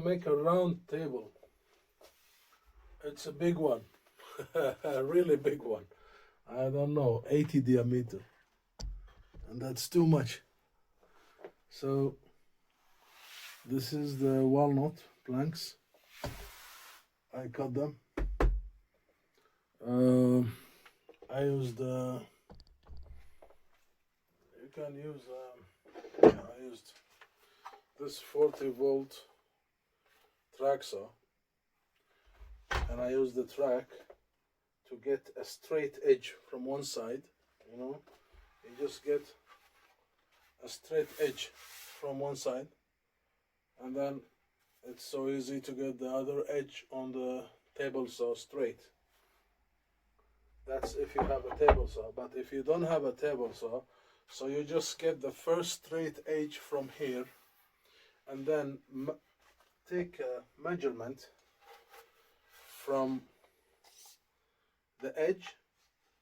make a round table. It's a big one, a really big one. I don't know, 80 diameter, and that's too much. So this is the walnut planks. I cut them. I used you can use I used this 40-volt track saw, and I used the track to get a straight edge from one side. You just get a straight edge from one side, and then it's so easy to get the other edge on the table saw straight. That's if you have a table saw. But if you don't have a table saw, so you just get the first straight edge from here, and then take a measurement from the edge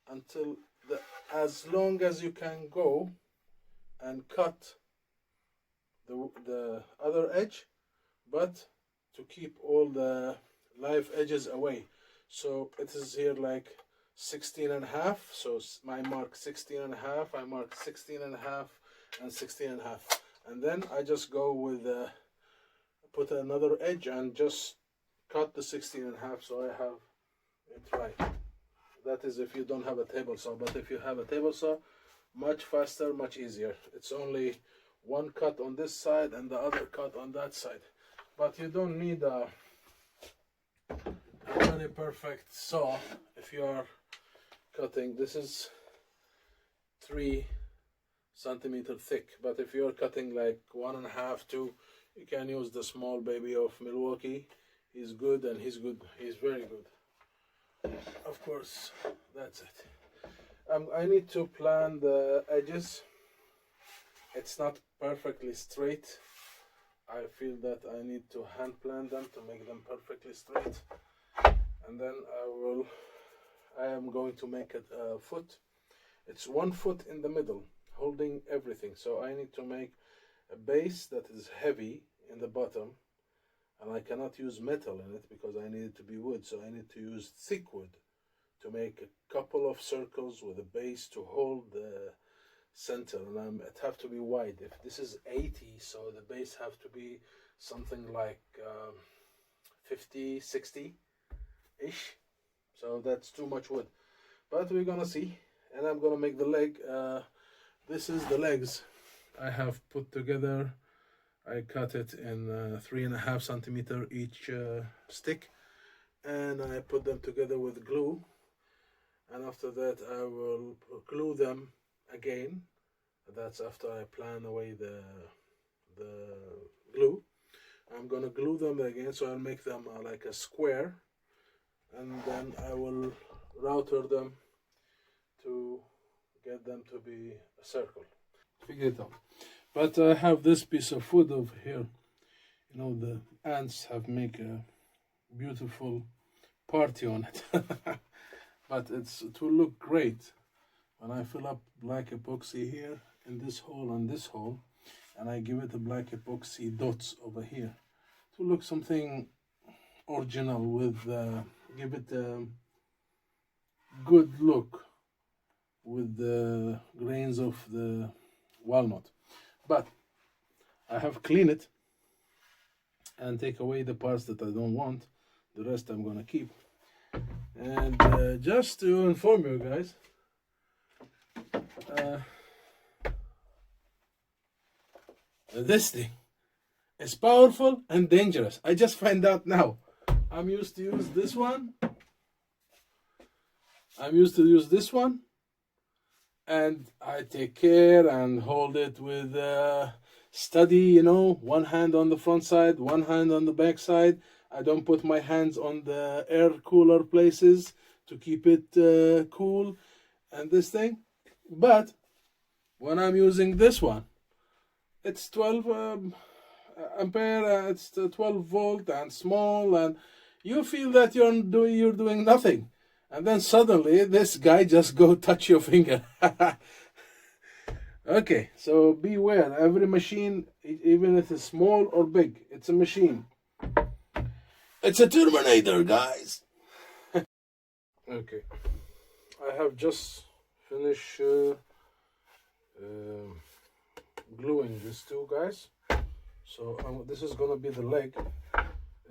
until as long as you can go, and cut the other edge, but to keep all the live edges away. So it is here like 16.5. So I mark 16.5, I mark 16.5 and 16.5, and then I just go with put another edge and just cut the 16.5, so I have it right. That is if you don't have a table saw. But if you have a table saw, much faster, much easier. It's only one cut on this side and the other cut on that side. But you don't need a very perfect saw if you are cutting. This is 3 centimeter thick, but if you're cutting like 1.5, 2, you can use the small baby of Milwaukee. He's good, and he's very good. Of course, that's it. I need to plan the edges. It's not perfectly straight. I feel that I need to hand plan them to make them perfectly straight. And then I am going to make it a foot. It's 1 foot in the middle, holding everything. So I need to make a base that is heavy in the bottom, and I cannot use metal in it because I need it to be wood. So I need to use thick wood to make a couple of circles with a base to hold the center, and it have to be wide. If this is 80, so the base have to be something like 50, 60 ish. So that's too much wood, but we're gonna see. And I'm gonna make the leg. This is the legs I have put together. I cut it in 3.5 centimeter each stick, and I put them together with glue. And after that I will glue them again. That's after I plan away the glue. I'm gonna glue them again, so I'll make them like a square, and then I will router them to get them to be a circle. Figure it out. But I have this piece of wood over here. The ants have make a beautiful party on it. But it will look great when I fill up black epoxy here in this hole and this hole, and I give it a black epoxy dots over here to look something original with give it a good look with the grains of the walnut. But I have cleaned it and take away the parts that I don't want. The rest I'm gonna keep. And just to inform you guys, this thing is powerful and dangerous. I just find out now. I'm used to use this one. And I take care and hold it with steady, one hand on the front side, one hand on the back side. I don't put my hands on the air cooler places to keep it cool and this thing. But when I'm using this one, it's 12 ampere, it's 12 volt and small, and you feel that you're doing nothing. And then suddenly this guy just go touch your finger. Okay, so beware. Every machine, even if it's small or big, it's a machine. It's a Terminator, guys. Okay, I have just finished gluing these two guys. So this is gonna be the leg.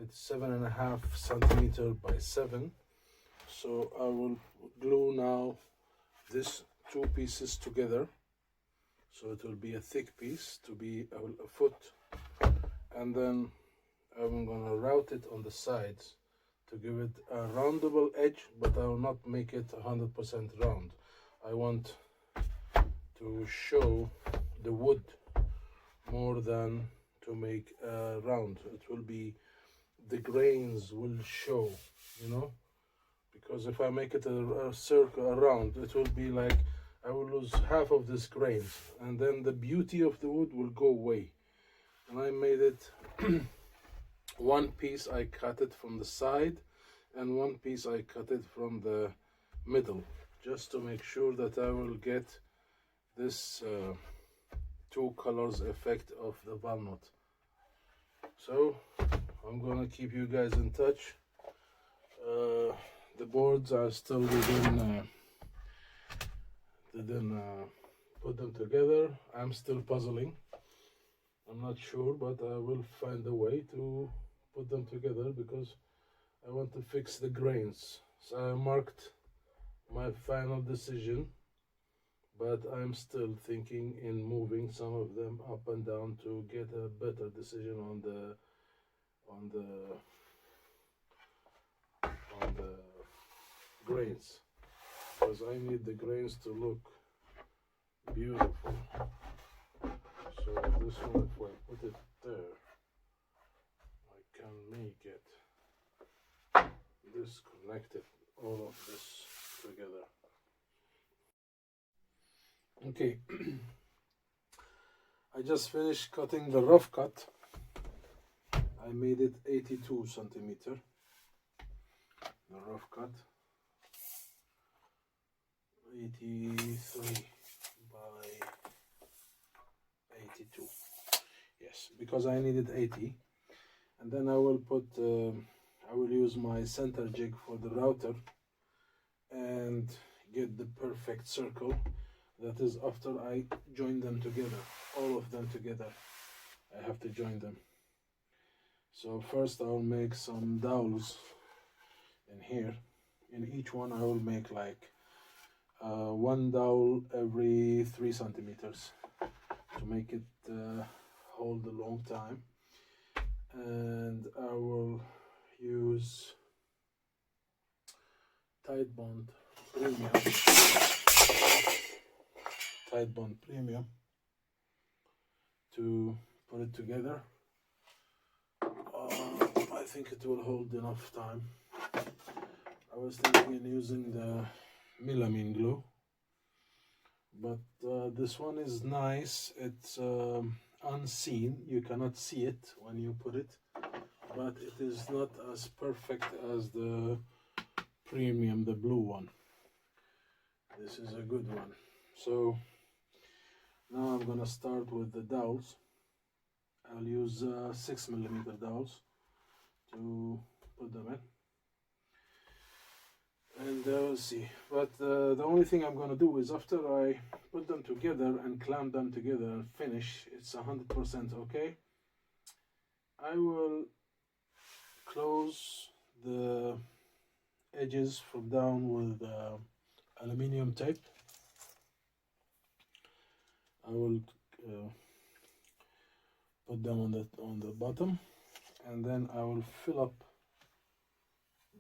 It's 7.5 centimeter by 7. So I will glue now these two pieces together. So it will be a thick piece to be a foot, and then I'm gonna route it on the sides to give it a roundable edge, but I will not make it 100% round. I want to show the wood more than to make a round. It will be, the grains will show, you know, because if I make it a circle, a round, it will be like I will lose half of this grains, and then the beauty of the wood will go away. And I made it one piece I cut it from the side, and one piece I cut it from the middle, just to make sure that I will get this two colors effect of the walnut. So I'm gonna keep you guys in touch. The boards are still didn't put them together. I'm still puzzling. I'm not sure, but I will find a way to put them together because I want to fix the grains. So I marked my final decision, but I'm still thinking in moving some of them up and down to get a better decision on the grains, because I need the grains to look beautiful. So this one, if I put it there, I can make it disconnected, all of this together. Okay, I just finished cutting the rough cut. I made it 82 centimeter, the rough cut, 83 by 82. Yes, because I needed 80. And then I will put I will use my center jig for the router and get the perfect circle. That is after I join them together, all of them together. I have to join them. So first I will make some dowels in here. In each one I will make like one dowel every 3 centimeters to make it hold a long time. And I will use Tide Bond Premium to put it together. I think it will hold enough time. I was thinking using the melamine glue, but this one is nice. It's unseen, you cannot see it when you put it, but it is not as perfect as the premium, the blue one. This is a good one. So now I'm gonna start with the dowels. I'll use 6mm dowels to put them in, and we'll see. But the only thing I'm gonna do is after I put them together and clamp them together and finish, it's 100% okay, I will close the edges from down with aluminium tape. I will put them on the bottom, and then I will fill up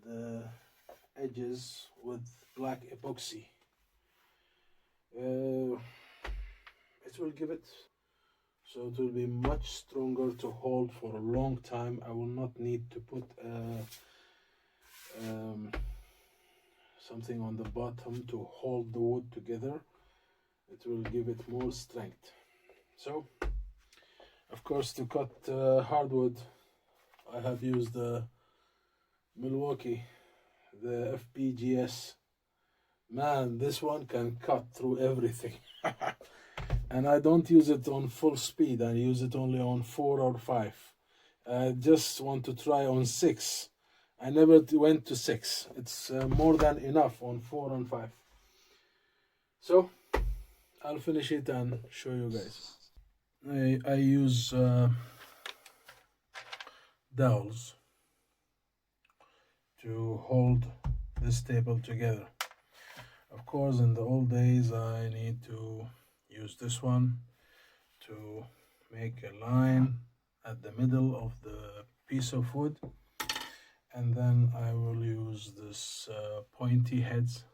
the edges with black epoxy. It will give it, so it will be much stronger to hold for a long time. I will not need to put something on the bottom to hold the wood together. It will give it more strength. So of course, to cut hardwood, I have used the Milwaukee, the FPGS. Man, this one can cut through everything. And I don't use it on full speed. I use it only on 4 or 5. I just want to try on 6. I never went to 6. It's more than enough on 4 and 5. So I'll finish it and show you guys. I use dowels to hold this table together. Of course, in the old days, I need to use this one to make a line at the middle of the piece of wood, and then I will use this pointy heads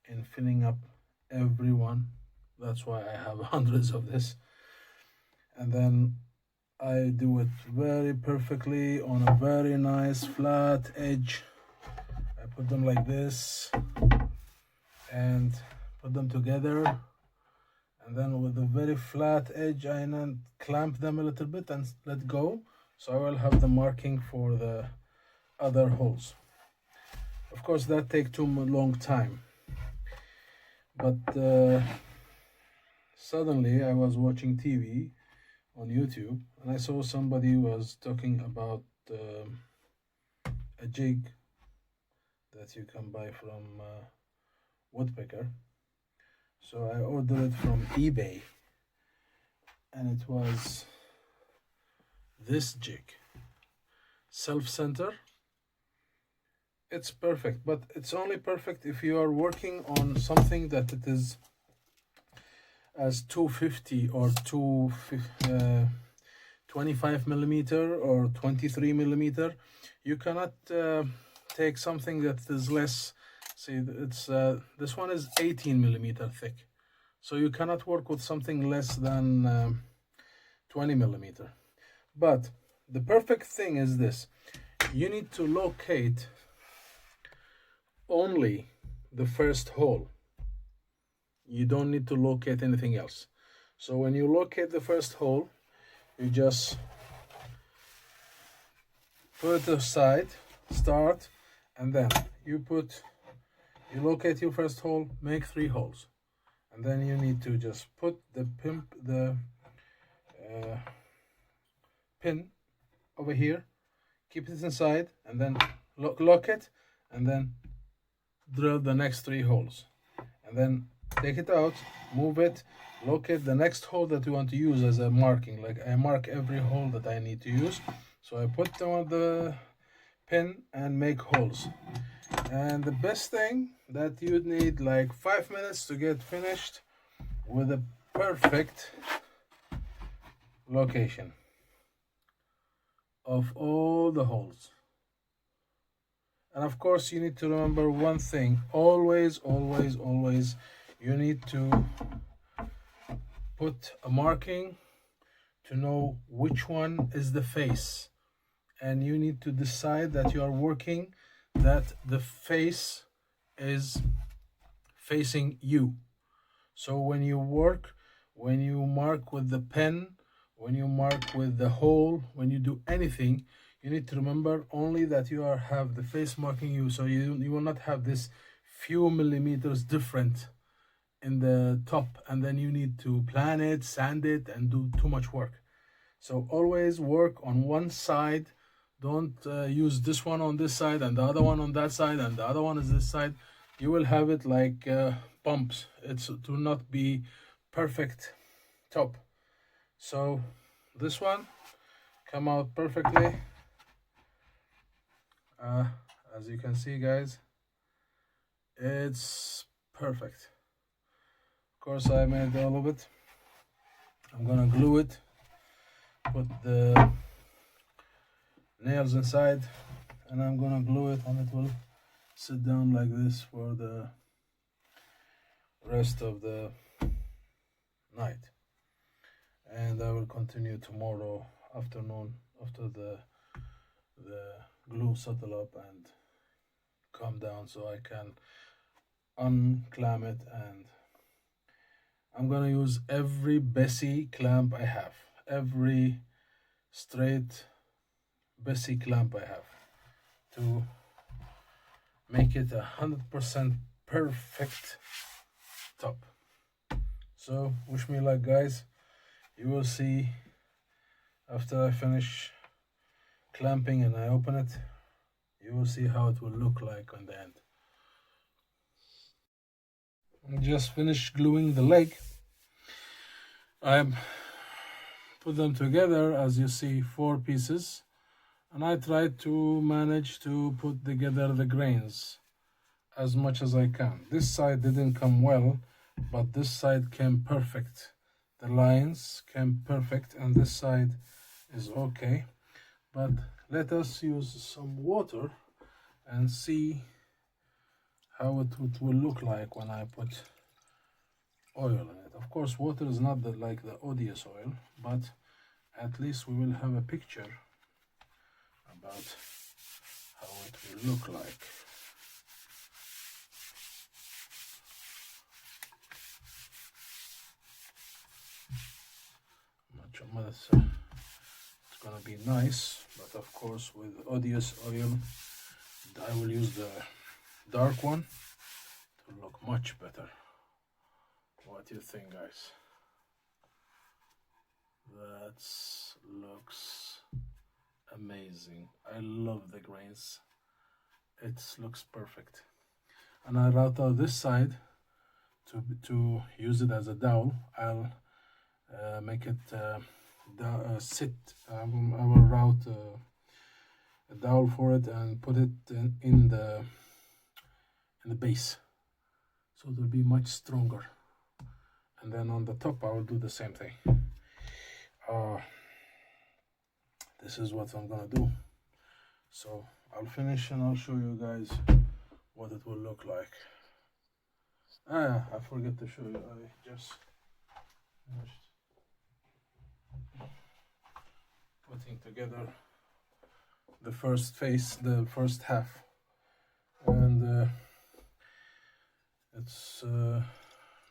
in filling up every one. That's why I have hundreds of this. And then I do it very perfectly on a very nice flat edge. I put them like this and put them together, and then with a very flat edge I then clamp them a little bit and let go, so I will have the marking for the other holes. Of course that takes too long time, but suddenly I was watching TV on YouTube and I saw somebody was talking about a jig that you can buy from Woodpecker. So I ordered it from eBay, and it was this jig, self-center. It's perfect, but it's only perfect if you are working on something that it is as 250 or 25 millimeter or 23 millimeter. You cannot take something that is less. See, it's this one is 18 millimeter thick, so you cannot work with something less than 20 millimeter. But the perfect thing is this: you need to locate only the first hole. You don't need to locate anything else. So when you locate the first hole, you just put it aside, start, and then you locate your first hole, make 3 holes, and then you need to just put the pin over here, keep it inside, and then lock it, and then drill the next 3 holes, and then take it out, move it, locate the next hole that you want to use as a marking. Like I mark every hole that I need to use, so I put them on the pin and make holes. And the best thing that you'd need like 5 minutes to get finished with a perfect location of all the holes. And of course you need to remember one thing: always you need to put a marking to know which one is the face, and you need to decide that you are working that the face is facing you. So when you work, when you mark with the pen, when you mark with the hole, when you do anything, you need to remember only that you have the face marking you, so you will not have this few millimeters different in the top, and then you need to plan it, sand it, and do too much work. So always work on one side. Don't use this one on this side and the other one on that side and the other one is this side. You will have it like bumps. It will not be perfect top. So this one come out perfectly. As you can see, guys, it's perfect. Of course I made all of it. I'm gonna glue it, put the nails inside, and I'm gonna glue it, and it will sit down like this for the rest of the night. And I will continue tomorrow afternoon after the glue settle up and calm down, so I can unclamp it. And I'm gonna use every Bessie clamp I have, every straight Bessie clamp I have, to make it 100% perfect top. So wish me luck, guys. You will see after I finish clamping and I open it You will see how it will look like on the end. I just finished gluing the leg. I put them together, as you see, 4 pieces, and I tried to manage to put together the grains as much as I can. This side didn't come well, but this side came perfect. The lines came perfect, and this side is okay. But let us use some water and see how it will look like when I put oil in it. Of course, water is not like the odious oil, but at least we will have a picture about how it will look like. It's gonna be nice, but of course with odious oil I will use the dark one to look much better. What do you think, guys? That looks amazing. I love the grains. It looks perfect. And I route out this side to use it as a dowel. I'll make it sit. I will route a dowel for it and put it in the base, so it will be much stronger. And then on the top I will do the same thing. This is what I'm gonna do. So I'll finish and I'll show you guys what it will look like. I forget to show you. I just finished putting together the first face, the first half, and it's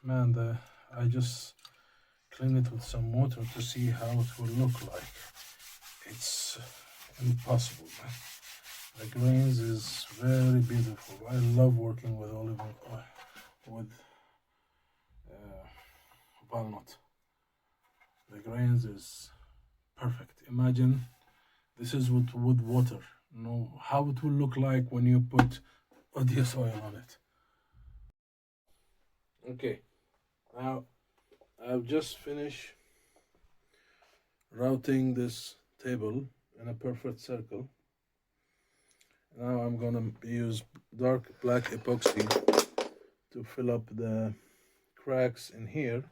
man, I just clean it with some water to see how it will look like. It's impossible, man. The grains is very beautiful. I love working with olive oil, with walnut. The grains is perfect. Imagine this is with water. You know how it will look like when you put odious oil on it. Okay, now I've just finished routing this table in a perfect circle. Now I'm gonna use dark black epoxy to fill up the cracks in here,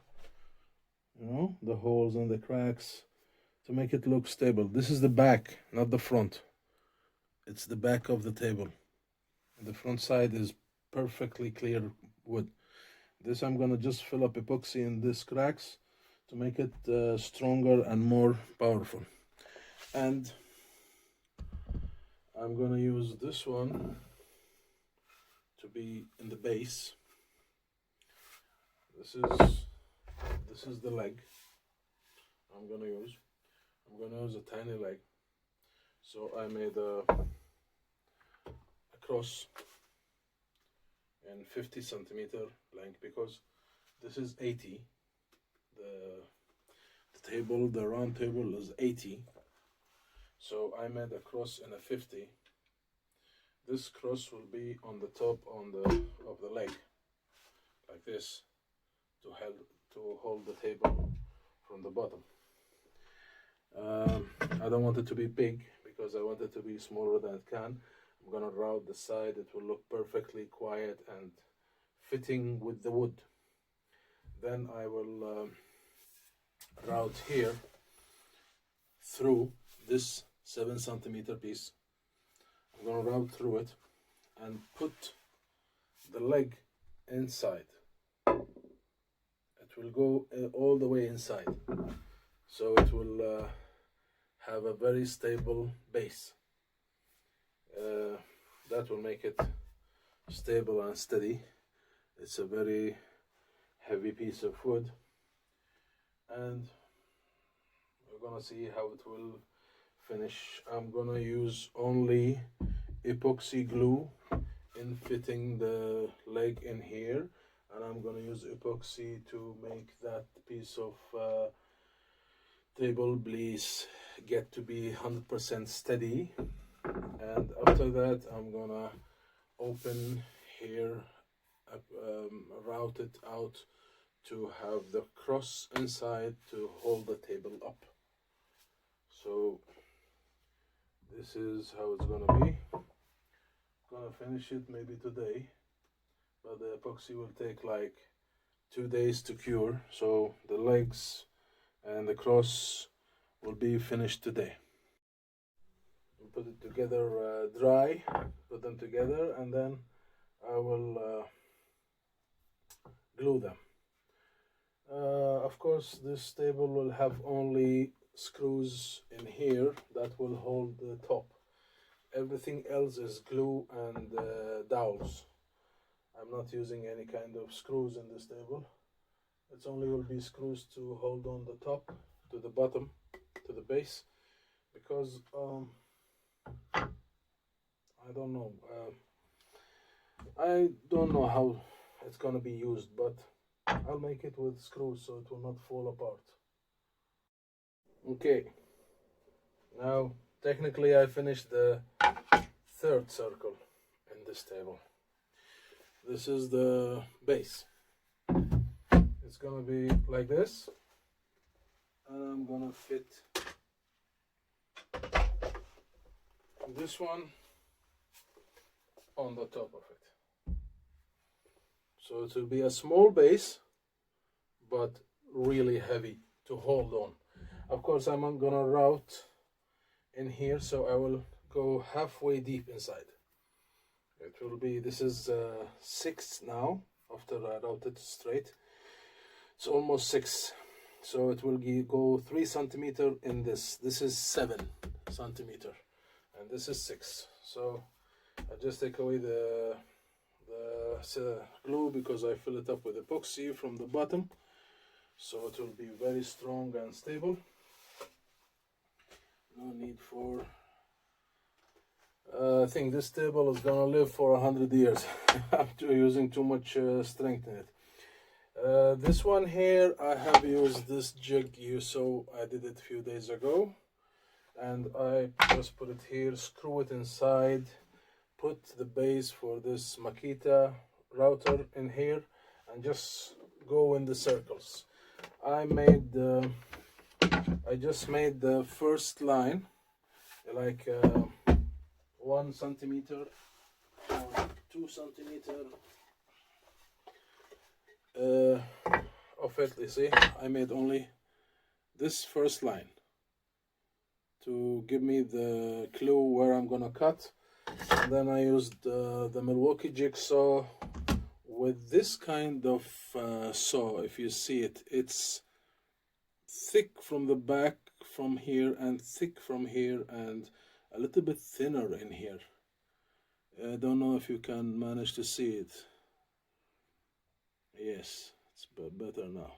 you know, the holes and the cracks, to make it look stable. This is the back, not the front. It's the back of the table. The front side is perfectly clear wood. This I'm gonna just fill up epoxy in these cracks to make it stronger and more powerful. And I'm gonna use this one to be in the base. This is the leg I'm gonna use. I'm gonna use a tiny leg. So I made a cross in 50 centimeter length, because this is 80. The table, the round table is 80. So I made a cross in a 50. This cross will be on the top of the leg, like this, to hold the table from the bottom. I don't want it to be big because I want it to be smaller than it can. I'm gonna route the side. It will look perfectly quiet and fitting with the wood. Then I will route here through this 7 centimeter piece. I'm gonna route through it and put the leg inside. It will go all the way inside, so it will have a very stable base. That will make it stable and steady. It's a very heavy piece of wood, and we're gonna see how it will finish. I'm gonna use only epoxy glue in fitting the leg in here, and I'm gonna use epoxy to make that piece of table please get to be 100% steady and after that I'm gonna open here, route it out to have the cross inside to hold the table up. So this is how it's gonna be. Gonna finish it maybe today, but the epoxy will take like 2 days to cure, so the legs and the cross will be finished today. Put it together dry, put them together, and then I will glue them. Of course, this table will have only screws in here that will hold the top. Everything else is glue and dowels. I'm not using any kind of screws in this table. It only will be screws to hold on the top, to the bottom, to the base, because I don't know. I don't know how it's gonna be used, but I'll make it with screws so it will not fall apart. Okay, now technically I finished the third circle in this table. This is the base. It's gonna be like this, and I'm gonna fit this one on the top of it. So it will be a small base, but really heavy to hold on. Of course, I'm gonna route in here, so I will go halfway deep inside. It will be, this is 6 now, after I routed straight. It's almost 6. So it will go 3 centimeter in this. This is 7 centimeter, and this is 6. So I just take away the glue because I fill it up with epoxy from the bottom, so it will be very strong and stable. No need for I think this table is gonna live for 100 years. I'm using too much strength in it. This one here, I have used this jig you saw. I did it a few days ago, and I just put it here, screw it inside, put the base for this Makita router in here, and just go in the circles. I just made the first line like 1 centimeter or 2 centimeter of it. You see, I made only this first line to give me the clue where I'm gonna cut. And then I used the Milwaukee jigsaw with this kind of saw. If you see it, it's thick from the back from here and thick from here and a little bit thinner in here. I don't know if you can manage to see it. Yes, it's better now.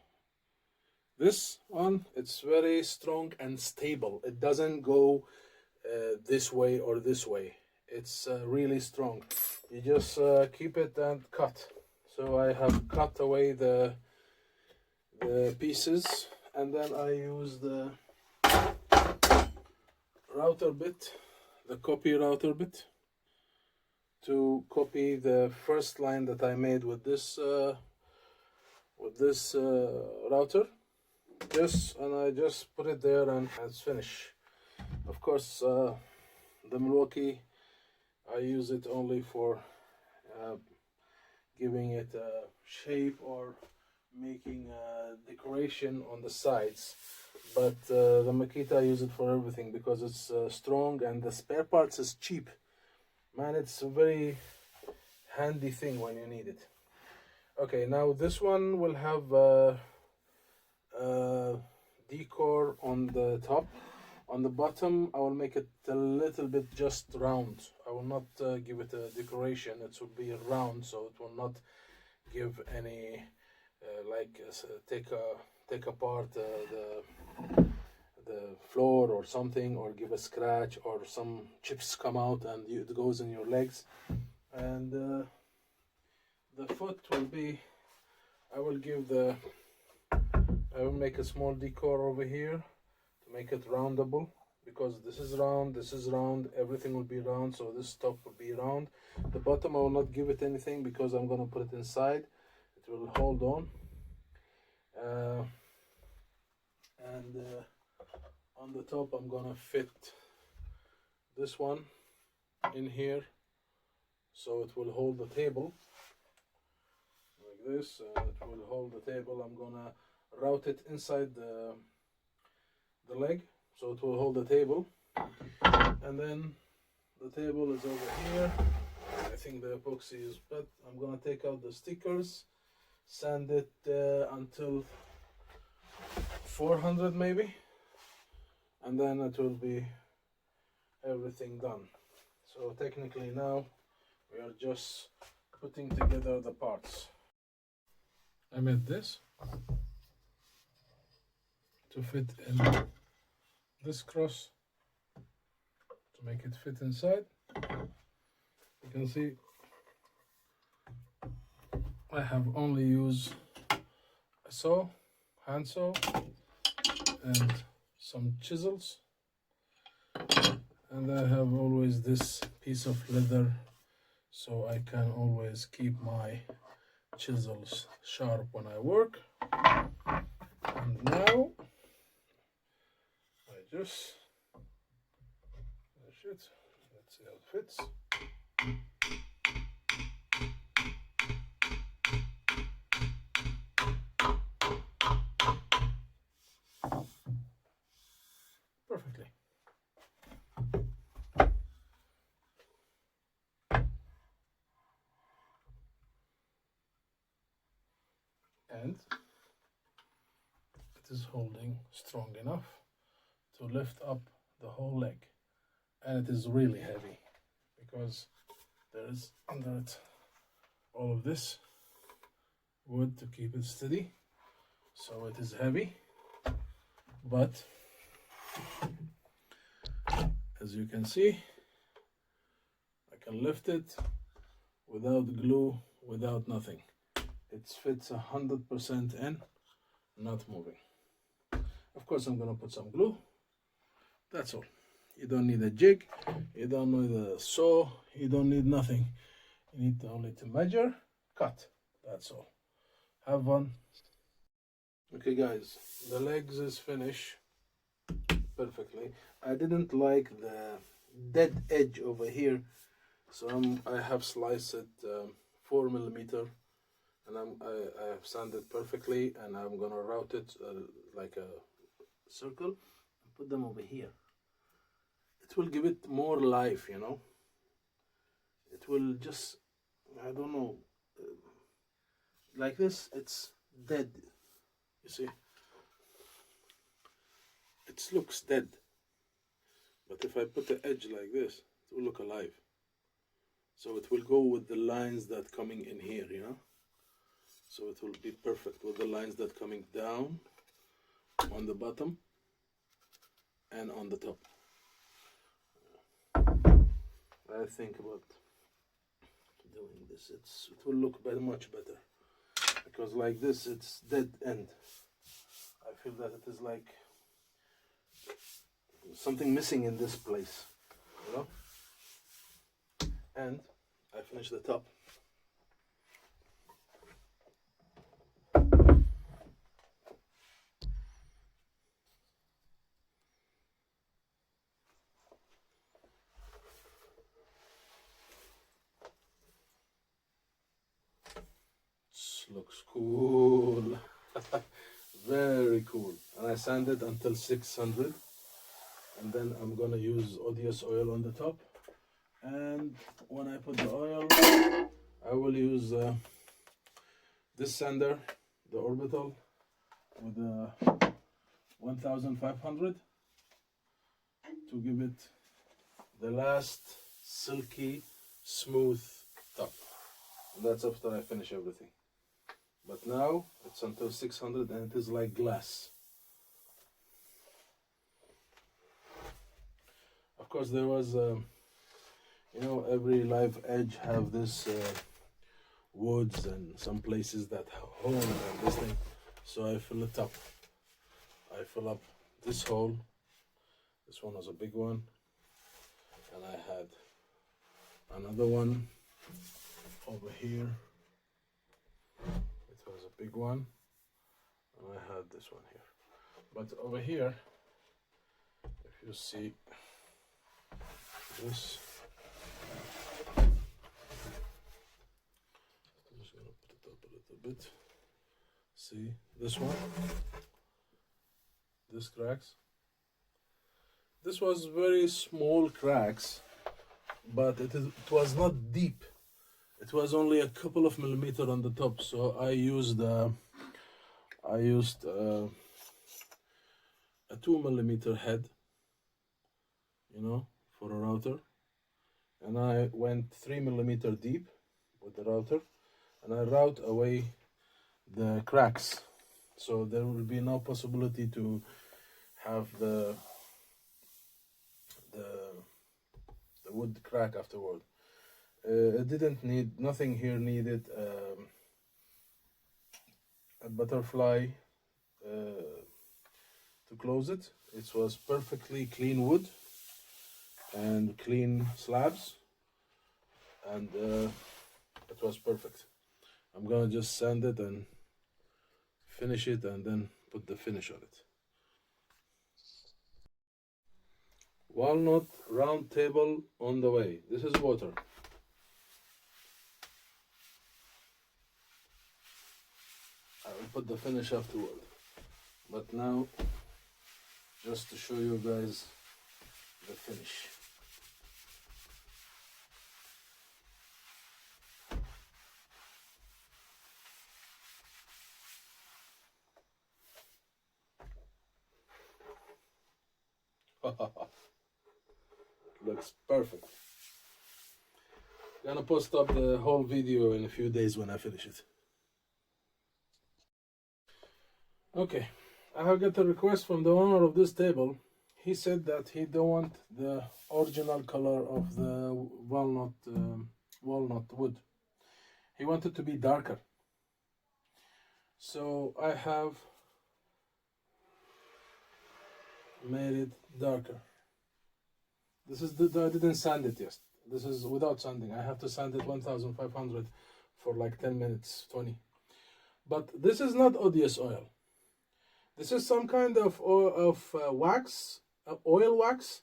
This one, it's very strong and stable. It doesn't go this way or this way. It's really strong. You just keep it and cut. So I have cut away the pieces, and then I use the router bit, the copy router bit, to copy the first line that I made with this router. And I just put it there, and it's finished. Of course, the Milwaukee, I use it only for giving it a shape or making a decoration on the sides, but the Makita, I use it for everything because it's strong, and the spare parts is cheap. Man, it's a very handy thing when you need it. Okay, now this one will have decor on the top. On the bottom, I will make it a little bit just round. I will not give it a decoration. It will be round, so it will not give any take apart the floor or something, or give a scratch or some chips come out and it goes in your legs. And the foot will be, I will make a small decor over here to make it roundable, because this is round, everything will be round, so this top will be round. The bottom I will not give it anything because I'm gonna put it inside. It will hold on. And on the top I'm gonna fit this one in here, so it will hold the table like this, and it will hold the table. I'm gonna route it inside the leg, so it will hold the table. And then the table is over here. I think the epoxy is bad. I'm gonna take out the stickers, sand it until 400 maybe, and then it will be everything done. So technically now we are just putting together the parts. I made this to fit in this cross to make it fit inside. You can see I have only used a saw, hand saw, and some chisels, and I have always this piece of leather so I can always keep my chisels sharp when I work. And now I just finish it. Let's see how it fits. Perfectly. And it is holding strong enough to lift up the whole leg, and it is really heavy because there is under it all of this wood to keep it steady, so it is heavy. But as you can see, I can lift it without glue, without nothing. It fits 100% in, not moving. Of course, I'm gonna put some glue. That's all. You don't need a jig, you don't need a saw, you don't need nothing. You need only to measure, cut. That's all. Have fun. Okay guys, the legs is finished perfectly. I didn't like the dead edge over here, so I have sliced it 4 millimeter, and I have sanded perfectly, and I'm gonna route it like a circle and put them over here. It will give it more life, you know. It will just, I don't know, like this it's dead, you see. It looks dead, but if I put the edge like this, it will look alive. So it will go with the lines that coming in here, you know. So it will be perfect with the lines that coming down on the bottom and on the top. I think about doing this. It will look much better, because like this it's dead end. I feel that it is like something missing in this place, you know. And I finished the top. Looks cool. Very cool. And I sanded until 600, and then I'm gonna use ODS oil on the top, and when I put the oil I will use this sander, the orbital, with a 1500 to give it the last silky smooth top. And that's after I finish everything. But now it's until 600 and it is like glass. Of course there was, you know, every live edge have this woods and some places that hole and this thing. So I fill it up. I fill up this hole, This one was a big one, and I had another one over here. It was a big one, and I had this one here. But over here, if you see this, I'm just gonna put it up a little bit. See this one? This cracks. This was very small cracks, but it was not deep. It was only a couple of millimeters on the top, so I used a 2 millimeter head, you know, for a router, and I went 3 millimeter deep with the router, and I route away the cracks, so there will be no possibility to have the wood crack afterward. It didn't need, nothing here needed a butterfly to close it. It was perfectly clean wood and clean slabs, and it was perfect. I'm gonna just sand it and finish it, and then put the finish on it. Walnut round table on the way. This is water. I will put the finish afterward. But now, just to show you guys the finish. Looks perfect. Gonna post up the whole video in a few days when I finish it. Okay, I have got a request from the owner of this table. He said that he don't want the original color of the walnut wood. He wanted to be darker. So I have made it darker. This is I didn't sand it yet. This is without sanding. I have to sand it 1500 for like 10 minutes, 20. But this is not ODS oil. This is some kind of wax, oil wax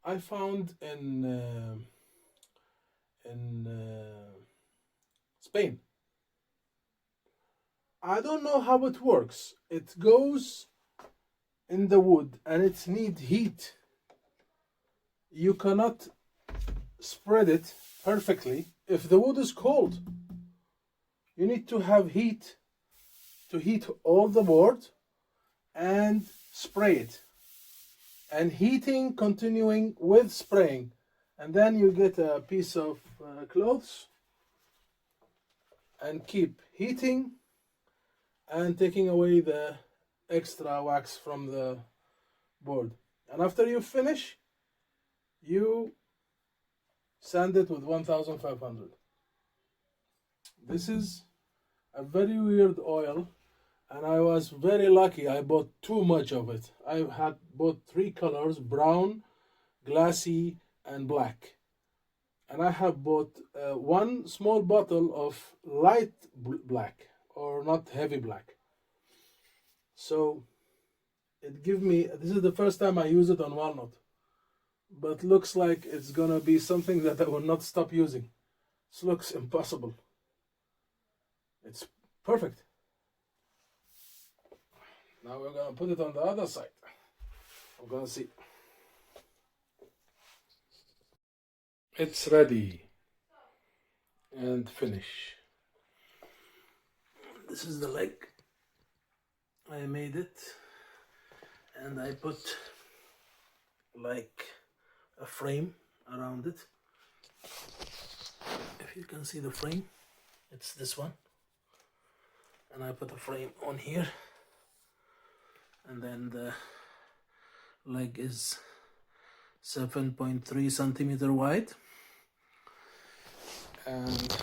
I found in Spain. I don't know how it works. It goes in the wood and it needs heat. You cannot spread it perfectly if the wood is cold. You need to have heat to heat all the board and spray it, and heating continuing with spraying, and then you get a piece of clothes and keep heating and taking away the extra wax from the board. And after you finish, you sand it with 1500. This is a very weird oil, and I was very lucky. I bought too much of it. I had bought 3 colors: brown, glassy, and black. And I have bought 1 small bottle of light black, or not heavy black. So it give me, this is the first time I use it on walnut, but looks like it's gonna be something that I will not stop using. This looks impossible. It's perfect. Now we're gonna put it on the other side. I'm gonna see. It's ready and finish. This is the leg. I made it, and I put like a frame around it. If you can see the frame, it's this one, and I put a frame on here, and then the leg is 7.3 centimeter wide, and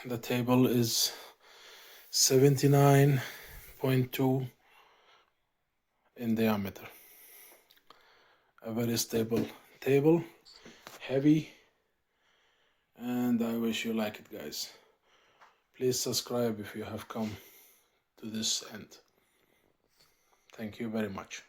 the table is 79.2 in diameter. a very stable table, heavy, and I wish you like it, guys. Please subscribe if you have come to this end. Thank you very much.